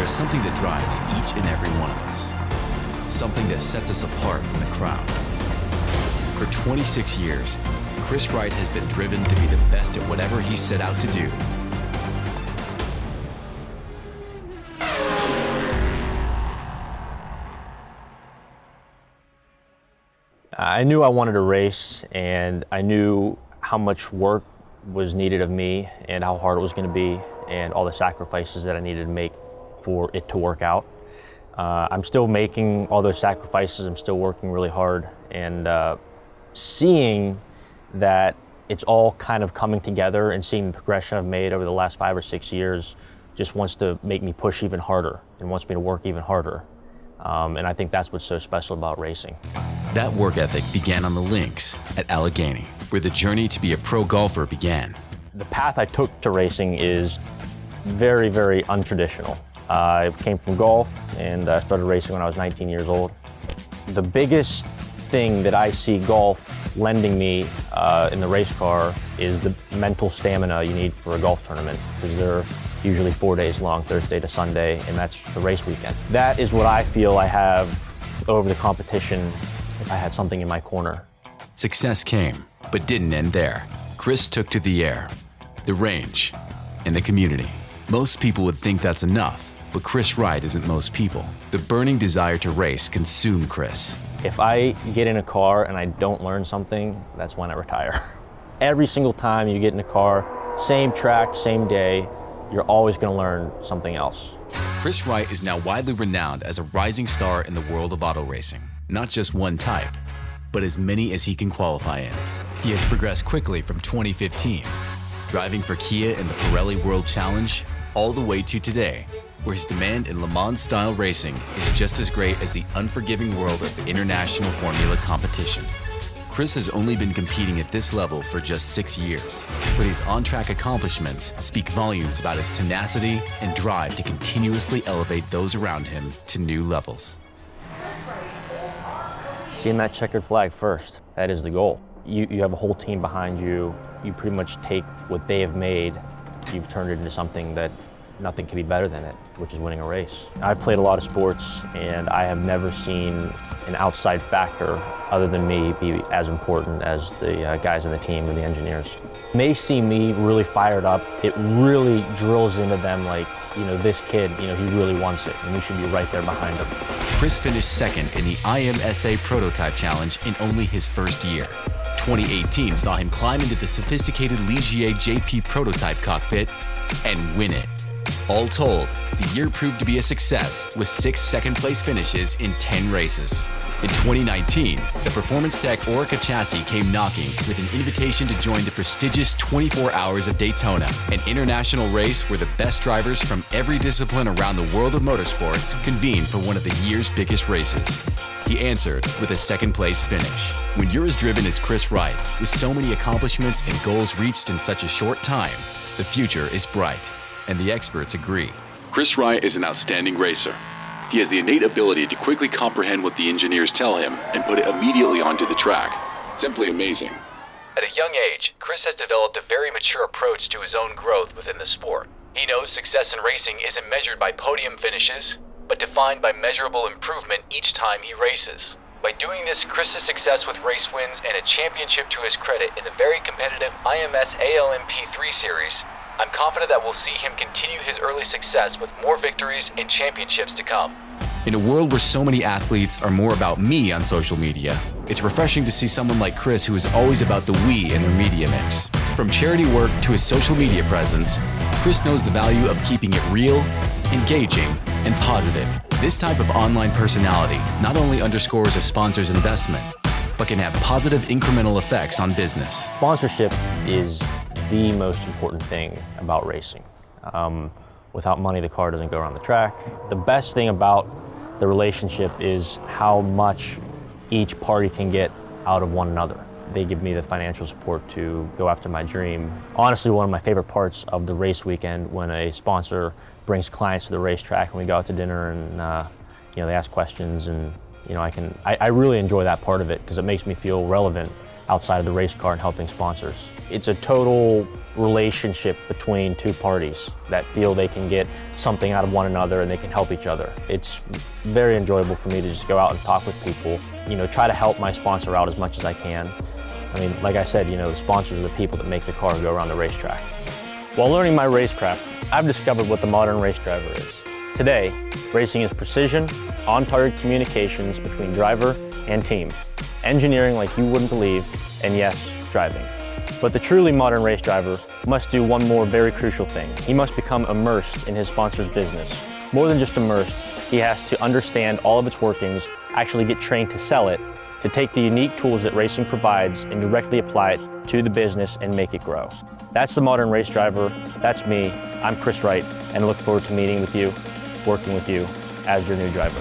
there's something that drives each and every one of us. Something that sets us apart from the crowd. For 26 years, Kris Wright has been driven to be the best at whatever he set out to do. I knew I wanted to race, and I knew how much work was needed of me and how hard it was going to be and all the sacrifices that I needed to make for it to work out. I'm still making all those sacrifices. I'm still working really hard, and seeing that it's all kind of coming together and seeing the progression I've made over the last 5 or 6 years just wants to make me push even harder and wants me to work even harder. And I think that's what's so special about racing. That work ethic began on the links at Allegheny, where the journey to be a pro golfer began. The path I took to racing is very, very untraditional. I came from golf and I started racing when I was 19 years old. The biggest thing that I see golf lending me in the race car is the mental stamina you need for a golf tournament, because they're usually 4 days long, Thursday to Sunday, and that's the race weekend. That is what I feel I have over the competition if I had something in my corner. Success came, but didn't end there. Kris took to the air, the range, and the community. Most people would think that's enough, but Kris Wright isn't most people. The burning desire to race consumed Kris. If I get in a car and I don't learn something, that's when I retire. Every single time you get in a car, same track, same day, you're always going to learn something else. Kris Wright is now widely renowned as a rising star in the world of auto racing. Not just one type, but as many as he can qualify in. He has progressed quickly from 2015, driving for Kia in the Pirelli World Challenge, all the way to today, where his demand in Le Mans-style racing is just as great as the unforgiving world of international formula competition. Kris has only been competing at this level for just 6 years, but his on-track accomplishments speak volumes about his tenacity and drive to continuously elevate those around him to new levels. Seeing that checkered flag first, that is the goal. You have a whole team behind you. You pretty much take what they have made, you've turned it into something that nothing can be better than it, which is winning a race. I've played a lot of sports, and I have never seen an outside factor other than me be as important as the guys on the team and the engineers. When they see me really fired up, it really drills into them like, this kid, he really wants it, and we should be right there behind him. Kris finished second in the IMSA Prototype Challenge in only his first year. 2018 saw him climb into the sophisticated Ligier JP prototype cockpit and win it. All told, the year proved to be a success with 6 second-place finishes in 10 races. In 2019, the Performance Tech Orica chassis came knocking with an invitation to join the prestigious 24 Hours of Daytona, an international race where the best drivers from every discipline around the world of motorsports convene for one of the year's biggest races. He answered with a second-place finish. When you're as driven as Kris Wright, with so many accomplishments and goals reached in such a short time, the future is bright, and the experts agree. Kris Wright is an outstanding racer. He has the innate ability to quickly comprehend what the engineers tell him and put it immediately onto the track. Simply amazing. At a young age, Kris has developed a very mature approach to his own growth within the sport. He knows success in racing isn't measured by podium finishes, but defined by measurable improvement each time he races. By doing this, Kris's success with race wins and a championship to his credit in the very competitive IMS ALMP 3 Series, I'm confident that we'll see him continue his early success with more victories and championships to come. In a world where so many athletes are more about me on social media, it's refreshing to see someone like Kris who is always about the we in their media mix. From charity work to his social media presence, Kris knows the value of keeping it real, engaging, and positive. This type of online personality not only underscores a sponsor's investment, but can have positive incremental effects on business. Sponsorship is the most important thing about racing. Without money, the car doesn't go around the track. The best thing about the relationship is how much each party can get out of one another. They give me the financial support to go after my dream. Honestly, one of my favorite parts of the race weekend when a sponsor brings clients to the racetrack and we go out to dinner and they ask questions, and I really enjoy that part of it because it makes me feel relevant outside of the race car and helping sponsors. It's a total relationship between two parties that feel they can get something out of one another and they can help each other. It's very enjoyable for me to just go out and talk with people, try to help my sponsor out as much as I can. I mean, like I said, the sponsors are the people that make the car go around the racetrack. While learning my racecraft, I've discovered what the modern race driver is. Today, racing is precision, on-target communications between driver and team, engineering like you wouldn't believe, and yes, driving. But the truly modern race driver must do one more very crucial thing. He must become immersed in his sponsor's business. More than just immersed, he has to understand all of its workings, actually get trained to sell it, to take the unique tools that racing provides and directly apply it to the business and make it grow. That's the modern race driver. That's me. I'm Kris Wright, and I look forward to meeting with you, working with you as your new driver.